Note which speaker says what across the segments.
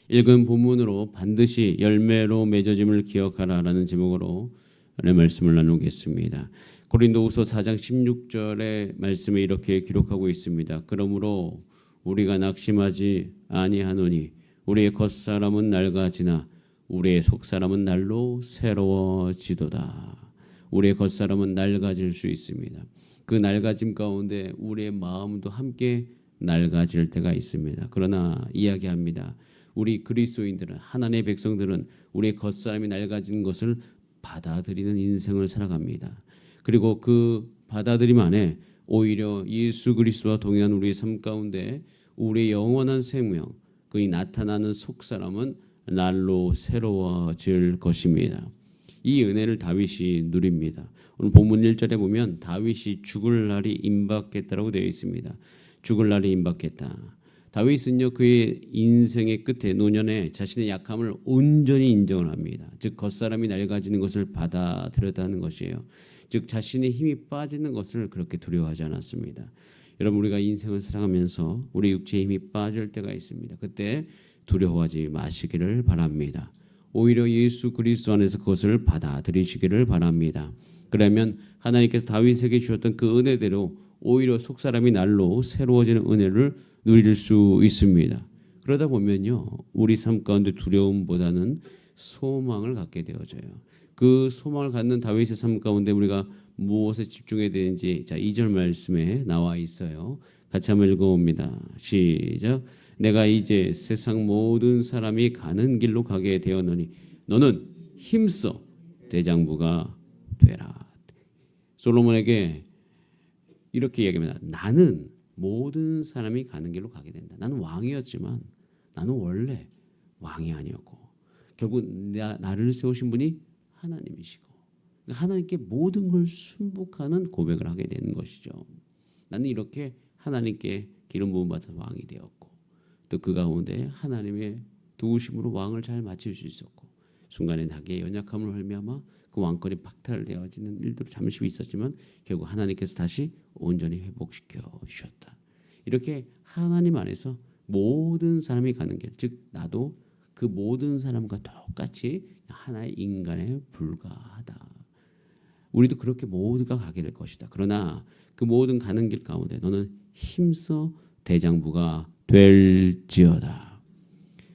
Speaker 1: 읽은 본문으로 반드시 열매로 맺어짐을 기억하라라는 제목으로 오늘 말씀을 나누겠습니다. 고린도후서 4장 16절의 말씀에 이렇게 기록하고 있습니다. 그러므로 우리가 낙심하지 아니하노니 우리의 겉사람은 낡아지나 우리의 속사람은 날로 새로워지도다. 우리의 겉사람은 낡아질 수 있습니다. 그 낡아짐 가운데 우리의 마음도 함께 낡아질 때가 있습니다. 그러나 이야기합니다. 우리 그리스도인들은, 하나님의 백성들은 우리의 겉사람이 낡아진 것을 받아들이는 인생을 살아갑니다. 그리고 그 받아들임 안에 오히려 예수 그리스도와 동행한 우리의 삶 가운데 우리의 영원한 생명, 그이 나타나는 속사람은 날로 새로워질 것입니다. 이 은혜를 다윗이 누립니다. 오늘 본문 1절에 보면 다윗이 죽을 날이 임박했다라고 되어 있습니다. 죽을 날이 임박했다. 다윗은요, 그의 인생의 끝에 노년에 자신의 약함을 온전히 인정을 합니다. 즉 겉사람이 낡아지는 것을 받아들였다는 것이에요. 즉 자신의 힘이 빠지는 것을 그렇게 두려워하지 않았습니다. 여러분, 우리가 인생을 살아가면서 우리 육체의 힘이 빠질 때가 있습니다. 그때 두려워하지 마시기를 바랍니다. 오히려 예수 그리스도 안에서 그것을 받아들이시기를 바랍니다. 그러면 하나님께서 다윗에게 주셨던 그 은혜대로 오히려 속사람이 날로 새로워지는 은혜를 누릴 수 있습니다. 그러다 보면요, 우리 삶 가운데 두려움보다는 소망을 갖게 되어져요. 그 소망을 갖는 다윗의 삶 가운데 우리가 무엇에 집중해야 되는지, 자, 2절 말씀에 나와 있어요. 같이 한번 읽어봅니다. 시작. 내가 이제 세상 모든 사람이 가는 길로 가게 되었느니 너는 힘써 대장부가 되라. 솔로몬에게 이렇게 얘기합니다. 나는 모든 사람이 가는 길로 가게 된다. 나는 왕이었지만 나는 원래 왕이 아니었고 결국 나를 세우신 분이 하나님이시고 하나님께 모든 걸 순복하는 고백을 하게 되는 것이죠. 나는 이렇게 하나님께 기름 부음 받아서 왕이 되었고 또 그 가운데 하나님의 도우심으로 왕을 잘 마칠 수 있었고 순간에 나의 연약함을 헐면아마 그 왕권이 박탈되어지는 일도 잠시 있었지만 결국 하나님께서 다시 온전히 회복시켜 주셨다. 이렇게 하나님 안에서 모든 사람이 가는 길, 즉 나도 그 모든 사람과 똑같이 하나의 인간에 불과하다. 우리도 그렇게 모두가 가게 될 것이다. 그러나 그 모든 가는 길 가운데 너는 힘써 대장부가 될지어다.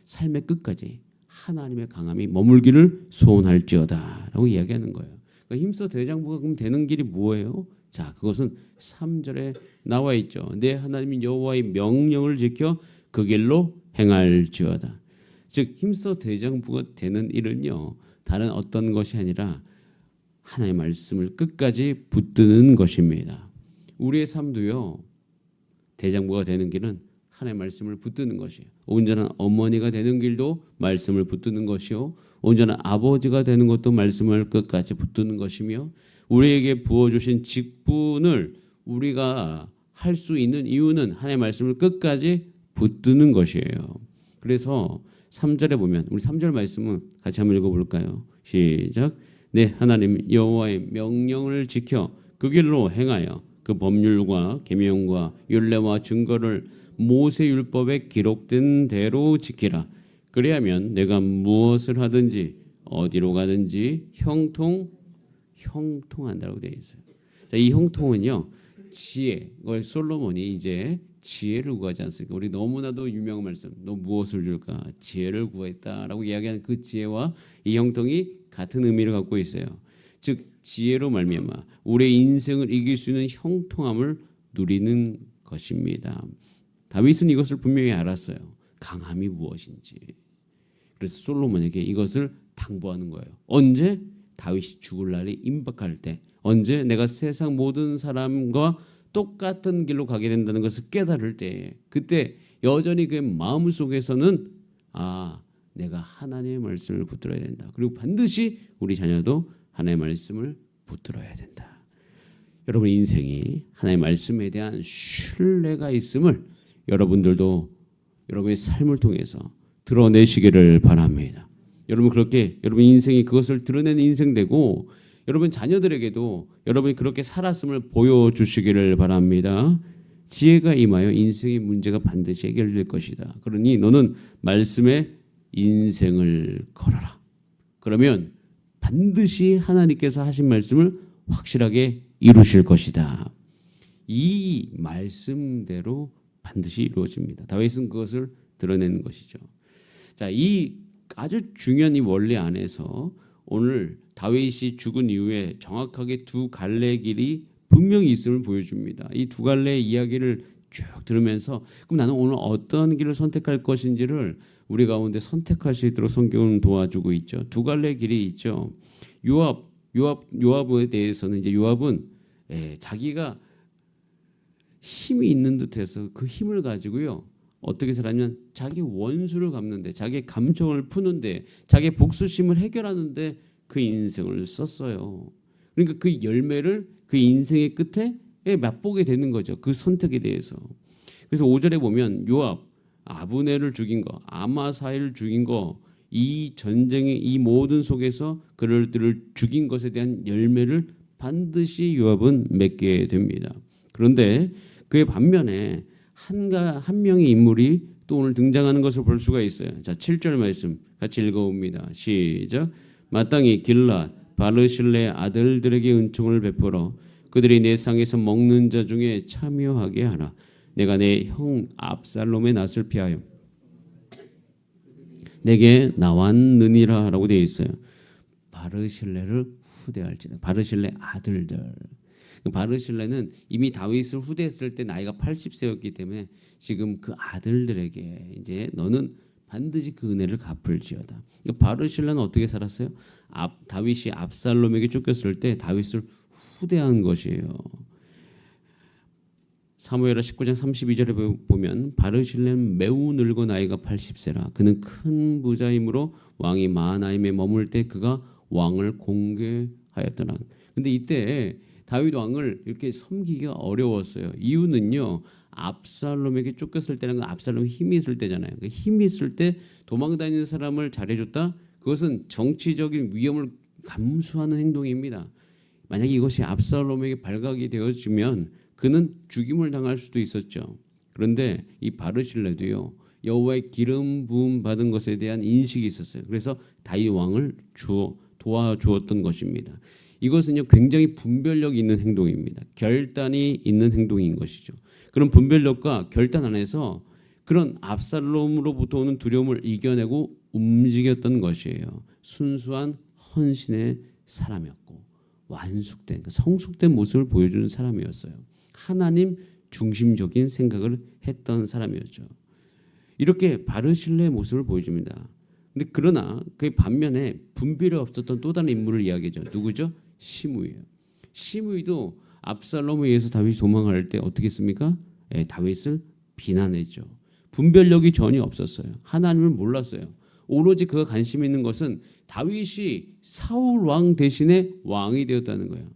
Speaker 1: 삶의 끝까지 하나님의 강함이 머물기를 소원할지어다 라고 이야기하는 거예요. 그러니까 힘써 대장부가 그럼 되는 길이 뭐예요? 자, 그것은 3절에 나와 있죠. 내 하나님 여호와의 명령을 지켜 그 길로 행할지어다. 즉 힘써 대장부가 되는 일은요, 다른 어떤 것이 아니라 하나님의 말씀을 끝까지 붙드는 것입니다. 우리의 삶도요, 대장부가 되는 길은 하나님의 말씀을 붙드는 것이에요. 온전한 어머니가 되는 길도 말씀을 붙드는 것이요, 온전한 아버지가 되는 것도 말씀을 끝까지 붙드는 것이며, 우리에게 부어주신 직분을 우리가 할 수 있는 이유는 하나님의 말씀을 끝까지 붙드는 것이에요. 그래서 3절에 보면, 우리 3절 말씀은 같이 한번 읽어볼까요? 시작. 네, 하나님 여호와의 명령을 지켜 그 길로 행하여 그 법률과 계명과 율례와 증거를 모세 율법에 기록된 대로 지키라. 그래야면 내가 무엇을 하든지 어디로 가든지 형통한다고 되어 있어요. 자, 이 형통은요, 지혜. 솔로몬이 이제 지혜를 구하지 않습니까? 우리 너무나도 유명한 말씀, 너 무엇을 줄까? 지혜를 구했다라고 이야기하는 그 지혜와 이 형통이 같은 의미를 갖고 있어요. 즉 지혜로 말미암아 우리의 인생을 이길 수 있는 형통함을 누리는 것입니다. 다윗은 이것을 분명히 알았어요. 강함이 무엇인지. 그래서 솔로몬에게 이것을 당부하는 거예요. 언제? 다윗이 죽을 날이 임박할 때. 언제? 내가 세상 모든 사람과 똑같은 길로 가게 된다는 것을 깨달을 때, 그때 여전히 그 마음 속에서는 내가 하나님의 말씀을 붙들어야 된다. 그리고 반드시 우리 자녀도 하나님의 말씀을 붙들어야 된다. 여러분 인생이 하나님의 말씀에 대한 신뢰가 있음을 여러분들도 여러분의 삶을 통해서 드러내시기를 바랍니다. 여러분 그렇게 여러분 인생이 그것을 드러내는 인생 되고 여러분 자녀들에게도 여러분이 그렇게 살았음을 보여주시기를 바랍니다. 지혜가 임하여 인생의 문제가 반드시 해결될 것이다. 그러니 너는 말씀에 인생을 걸어라. 그러면 반드시 하나님께서 하신 말씀을 확실하게 이루실 것이다. 이 말씀대로 반드시 이루어집니다. 다윗은 그것을 드러내는 것이죠. 자, 이 아주 중요한 이 원리 안에서 오늘 다윗이 죽은 이후에 정확하게 두 갈래의 길이 분명히 있음을 보여줍니다. 이 두 갈래의 이야기를 쭉 들으면서 그럼 나는 오늘 어떤 길을 선택할 것인지를 우리 가운데 선택할 수 있도록 성경은 도와주고 있죠. 두 갈래의 길이 있죠. 요압에 대해서는 이제 요압은 자기가 힘이 있는 듯해서 그 힘을 가지고요. 어떻게 살았냐면 자기 원수를 갚는데, 자기 감정을 푸는데, 자기 복수심을 해결하는데 그 인생을 썼어요. 그러니까 그 열매를 그 인생의 끝에 맛보게 되는 거죠. 그 선택에 대해서. 그래서 5절에 보면 요압 아브넬을 죽인 거, 아마사를 죽인 거, 이 전쟁의 이 모든 속에서 그들을 죽인 것에 대한 열매를 반드시 요압은 맺게 됩니다. 그런데 그의 반면에 한 명의 인물이 또 오늘 등장하는 것을 볼 수가 있어요. 자, 7절 말씀 같이 읽어봅니다. 시작. 마땅히 길랏 바르실레 아들들에게 은총을 베풀어 그들이 내 상에서 먹는 자 중에 참여하게 하라. 내가 내 형 압살롬의 낯을 피하여 내게 나왔느니라 라고 되어 있어요. 바르실레를 후대할지다. 바르실레 아들들. 바르실레는 이미 다윗을 후대했을 때 나이가 80세였기 때문에 지금 그 아들들에게 이제 너는 반드시 그 은혜를 갚을지어다. 바르실레는 어떻게 살았어요? 다윗이 압살롬에게 쫓겼을 때 다윗을 후대한 것이에요. 사무엘하 19장 32절에 보면 바르실레는 매우 늙어 나이가 80세라. 그는 큰 부자이므로 왕이 마하나임에 머물 때 그가 왕을 공개하였더라. 근데 이때 다윗 왕을 이렇게 섬기기가 어려웠어요. 이유는요. 압살롬에게 쫓겼을 때는 압살롬이 힘이 있을 때잖아요. 힘이 있을 때 도망다니는 사람을 잘해줬다. 그것은 정치적인 위험을 감수하는 행동입니다. 만약에 이것이 압살롬에게 발각이 되어지면 그는 죽임을 당할 수도 있었죠. 그런데 이 바르실레도요. 여호와의 기름 부음 받은 것에 대한 인식이 있었어요. 그래서 다윗 왕을 도와주었던 것입니다. 이것은요 굉장히 분별력이 있는 행동입니다. 결단이 있는 행동인 것이죠. 그런 분별력과 결단 안에서 그런 압살롬으로부터 오는 두려움을 이겨내고 움직였던 것이에요. 순수한 헌신의 사람이었고 완숙된, 성숙된 모습을 보여주는 사람이었어요. 하나님 중심적인 생각을 했던 사람이었죠. 이렇게 바르실레의 모습을 보여줍니다. 근데 그러나 그 반면에 분별이 없었던 또 다른 인물을 이야기하죠. 누구죠? 시므이예요. 시므이도 압살롬에 의해서 다윗이 도망갈 때 어떻게 했습니까? 다윗을 비난했죠. 분별력이 전혀 없었어요. 하나님을 몰랐어요. 오로지 그가 관심 있는 것은 다윗이 사울 왕 대신에 왕이 되었다는 거예요.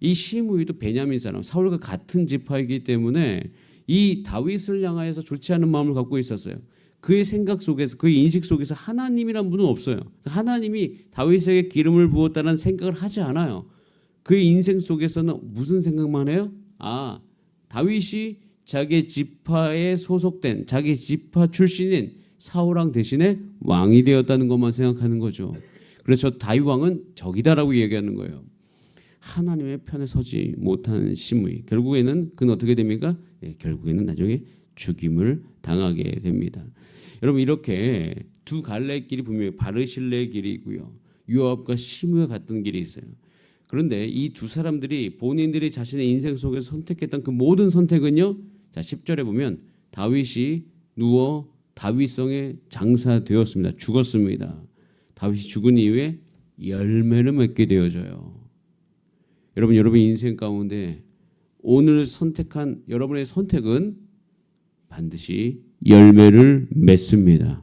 Speaker 1: 이 시므이도 베냐민 사람, 사울과 같은 지파이기 때문에 이 다윗을 향하여서 좋지 않은 마음을 갖고 있었어요. 그의 생각 속에서, 그의 인식 속에서 하나님이란 분은 없어요. 하나님이 다윗에게 기름을 부었다는 생각을 하지 않아요. 그의 인생 속에서는 무슨 생각만 해요? 다윗이 자기 지파에 소속된, 자기 지파 출신인 사울왕 대신에 왕이 되었다는 것만 생각하는 거죠. 그래서 다윗 왕은 적이다라고 얘기하는 거예요. 하나님의 편에 서지 못한 시므이. 결국에는 그는 어떻게 됩니까? 결국에는 나중에 죽임을 당하게 됩니다. 여러분 이렇게 두 갈래의 길이 분명히 바르실레의 길이 있고요. 요압과 시므이가 같은 길이 있어요. 그런데 이 두 사람들이 본인들이 자신의 인생 속에서 선택했던 그 모든 선택은요. 자 10절에 보면 다윗이 누워 다윗성에 장사되었습니다. 죽었습니다. 다윗이 죽은 이후에 열매를 맺게 되어져요. 여러분 인생 가운데 오늘 선택한 여러분의 선택은 반드시 열매를 맺습니다.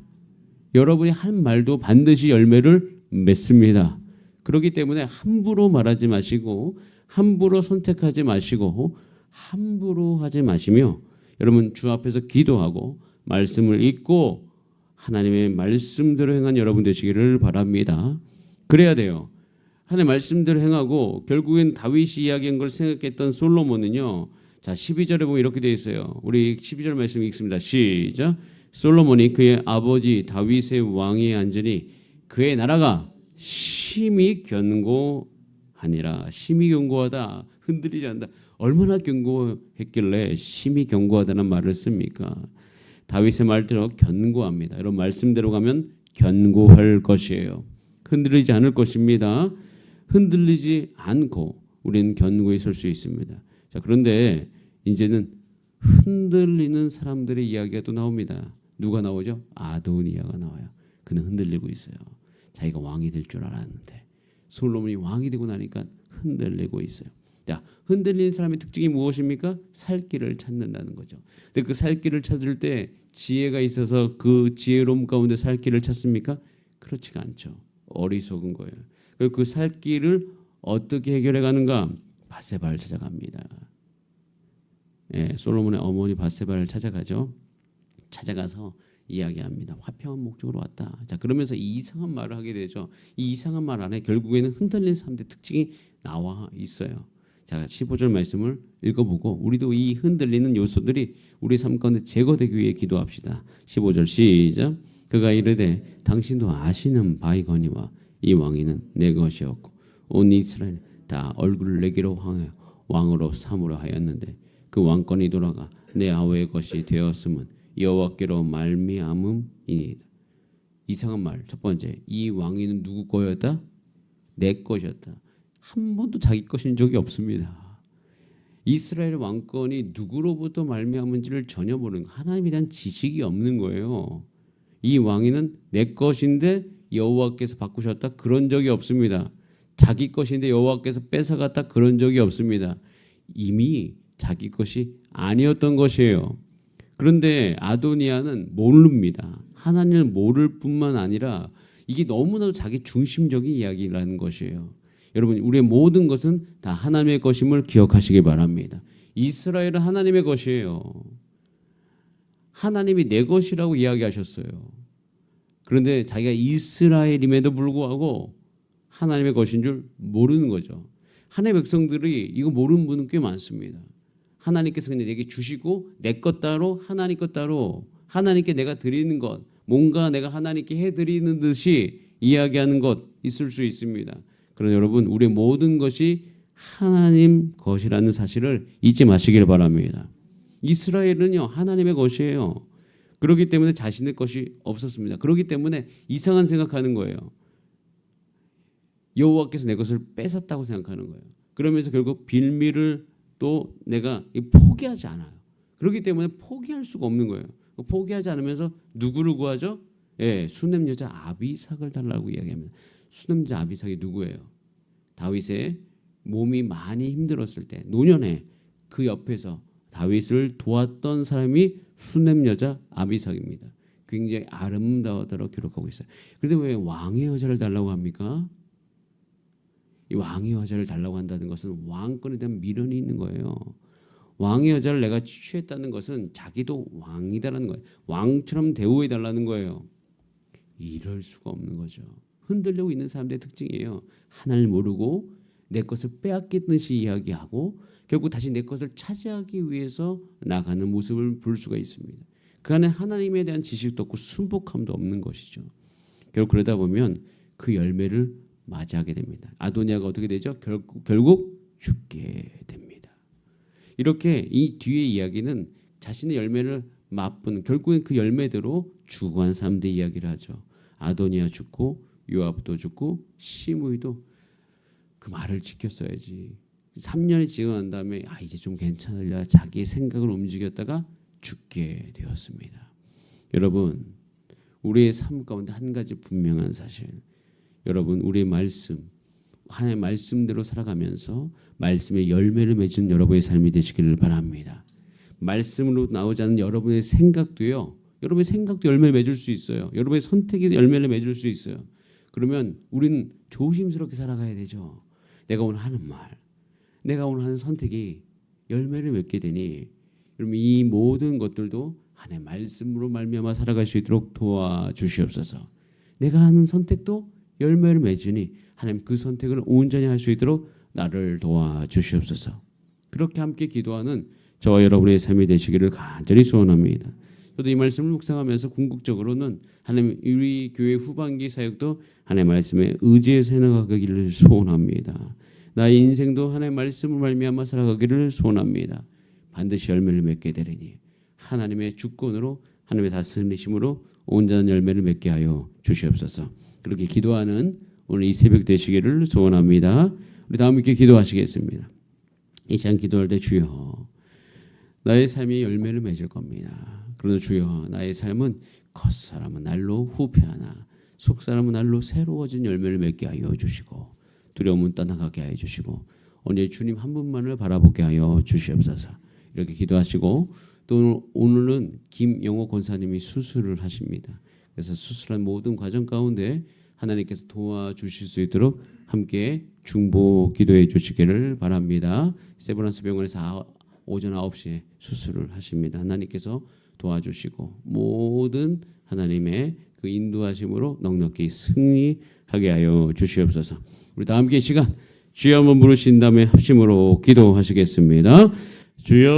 Speaker 1: 여러분이 한 말도 반드시 열매를 맺습니다. 그렇기 때문에 함부로 말하지 마시고 함부로 선택하지 마시고 함부로 하지 마시며 여러분 주 앞에서 기도하고 말씀을 읽고 하나님의 말씀대로 행한 여러분 되시기를 바랍니다. 그래야 돼요. 하나님의 말씀대로 행하고 결국엔 다윗이 이야기한 걸 생각했던 솔로몬은요. 자 12절에 보면 이렇게 되어 있어요. 우리 12절 말씀 읽습니다. 시작. 솔로몬이 그의 아버지 다윗의 왕위에 앉으니 그의 나라가 심히 견고하니라. 심히 견고하다, 흔들리지 않는다. 얼마나 견고했길래 심히 견고하다는 말을 씁니까? 다윗의 말대로 견고합니다. 이런 말씀대로 가면 견고할 것이에요. 흔들리지 않을 것입니다. 흔들리지 않고 우리는 견고히 설 수 있습니다. 자, 그런데 이제는 흔들리는 사람들의 이야기가 또 나옵니다. 누가 나오죠? 아도니아가 나와요. 그는 흔들리고 있어요. 자기가 왕이 될 줄 알았는데 솔로몬이 왕이 되고 나니까 흔들리고 있어요. 자, 흔들리는 사람의 특징이 무엇입니까? 살 길을 찾는다는 거죠. 근데 그 살 길을 찾을 때 지혜가 있어서 그 지혜로움 가운데 살 길을 찾습니까? 그렇지가 않죠. 어리석은 거예요. 그 살 길을 어떻게 해결해 가는가? 밧세바를 찾아갑니다. 예, 솔로몬의 어머니 밧세바를 찾아가죠. 찾아가서 이야기합니다. 화평한 목적으로 왔다. 자, 그러면서 이상한 말을 하게 되죠. 이 이상한 말 안에 결국에는 흔들리는 사람들의 특징이 나와 있어요. 자, 15절 말씀을 읽어보고 우리도 이 흔들리는 요소들이 우리 삶 가운데 제거되기 위해 기도합시다. 15절 시작. 그가 이르되 당신도 아시는 바이거니와 이 왕위는 내 것이었고 온 이스라엘 다 얼굴을 내게로 향하여 왕으로 삼으려 하였는데 그 왕권이 돌아가 내 아우의 것이 되었음은 여호와께로 말미암음이니이다. 이상한 말. 첫 번째, 이 왕위는 누구 거였다? 내 것이었다. 한 번도 자기 것인 적이 없습니다. 이스라엘 왕권이 누구로부터 말미암은지를 전혀 모르는, 하나님에 대한 지식이 없는 거예요. 이 왕위는 내 것인데 여호와께서 바꾸셨다, 그런 적이 없습니다. 자기 것인데 여호와께서 뺏어갔다, 그런 적이 없습니다. 이미 자기 것이 아니었던 것이에요. 그런데 아도니아는 모릅니다. 하나님을 모를 뿐만 아니라 이게 너무나도 자기 중심적인 이야기라는 것이에요. 여러분, 우리의 모든 것은 다 하나님의 것임을 기억하시기 바랍니다. 이스라엘은 하나님의 것이에요. 하나님이 내 것이라고 이야기하셨어요. 그런데 자기가 이스라엘임에도 불구하고 하나님의 것인 줄 모르는 거죠. 하나님의 백성들이 이거 모르는 분은 꽤 많습니다. 하나님께서 그냥 내게 주시고 내 것 따로 하나님 것 따로 하나님께 내가 드리는 것, 뭔가 내가 하나님께 해드리는 듯이 이야기하는 것 있을 수 있습니다. 그러나 여러분, 우리의 모든 것이 하나님 것이라는 사실을 잊지 마시길 바랍니다. 이스라엘은요, 하나님의 것이에요. 그렇기 때문에 자신의 것이 없었습니다. 그렇기 때문에 이상한 생각하는 거예요. 여호와께서 내 것을 뺏었다고 생각하는 거예요. 그러면서 결국 빌미를 또 내가 포기하지 않아요. 그렇기 때문에 포기할 수가 없는 거예요. 포기하지 않으면서 누구를 구하죠? 예, 수넴 여자 아비삭을 달라고 이야기합니다. 수넴 여자 아비삭이 누구예요? 다윗의 몸이 많이 힘들었을 때 노년에 그 옆에서 다윗을 도왔던 사람이 수넴 여자 아비삭입니다. 굉장히 아름다워도록 기록하고 있어요. 그런데 왜 왕의 여자를 달라고 합니까? 이 왕의 여자를 달라고 한다는 것은 왕권에 대한 미련이 있는 거예요. 왕의 여자를 내가 취했다는 것은 자기도 왕이다라는 거예요. 왕처럼 대우해달라는 거예요. 이럴 수가 없는 거죠. 흔들리고 있는 사람들의 특징이에요. 하나님을 모르고 내 것을 빼앗기듯이 이야기하고 결국 다시 내 것을 차지하기 위해서 나가는 모습을 볼 수가 있습니다. 그 안에 하나님에 대한 지식도 없고 순복함도 없는 것이죠. 결국 그러다 보면 그 열매를 맞이하게 됩니다. 아도니아가 어떻게 되죠? 결국 죽게 됩니다. 이렇게 이 뒤의 이야기는 자신의 열매를 맛보는, 결국엔 그 열매대로 죽어간 사람들의 이야기를 하죠. 아도니아 죽고 요압도 죽고 시므이도 그 말을 지켰어야지. 3년이 지나고 난 다음에 이제 좀 괜찮으려 자기의 생각을 움직였다가 죽게 되었습니다. 여러분, 우리의 삶 가운데 한 가지 분명한 사실, 여러분, 우리의 말씀, 하나님의 말씀대로 살아가면서 말씀의 열매를 맺은 여러분의 삶이 되시기를 바랍니다. 말씀으로 나오지 않는 여러분의 생각도요, 여러분의 생각도 열매를 맺을 수 있어요. 여러분의 선택이 열매를 맺을 수 있어요. 그러면 우리는 조심스럽게 살아가야 되죠. 내가 오늘 하는 말, 내가 오늘 하는 선택이 열매를 맺게 되니 여러분, 이 모든 것들도 하나님의 말씀으로 말미암아 살아갈 수 있도록 도와주시옵소서. 내가 하는 선택도 열매를 맺으니 하나님 그 선택을 온전히 할 수 있도록 나를 도와주시옵소서. 그렇게 함께 기도하는 저와 여러분의 삶이 되시기를 간절히 소원합니다. 저도 이 말씀을 묵상하면서 궁극적으로는 하나님 우리 교회 후반기 사역도 하나님의 말씀에 의지해서 해나가기를 소원합니다. 나의 인생도 하나님의 말씀을 말미암아 살아가기를 소원합니다. 반드시 열매를 맺게 되리니 하나님의 주권으로 하나님의 다스리심으로 온전한 열매를 맺게 하여 주시옵소서. 그렇게 기도하는 오늘 이 새벽 되시기를 소원합니다. 우리 다음 함께 기도하시겠습니다. 이 시간 기도할 때 주여 나의 삶이 열매를 맺을 겁니다. 그러나 주여 나의 삶은 겉사람은 날로 후패하나 속사람은 날로 새로워진 열매를 맺게 하여 주시고 두려움은 떠나가게 하여 주시고 오늘 주님 한 분만을 바라보게 하여 주시옵소서. 이렇게 기도하시고 또 오늘은 김영호 권사님이 수술을 하십니다. 그래서 수술한 모든 과정 가운데 하나님께서 도와주실 수 있도록 함께 중보 기도해 주시기를 바랍니다. 세브란스 병원에서 오전 9시에 수술을 하십니다. 하나님께서 도와주시고 모든 하나님의 그 인도하심으로 넉넉히 승리하게 하여 주시옵소서. 우리 다 함께 이 시간 주여 한번 부르신 다음에 합심으로 기도하시겠습니다. 주여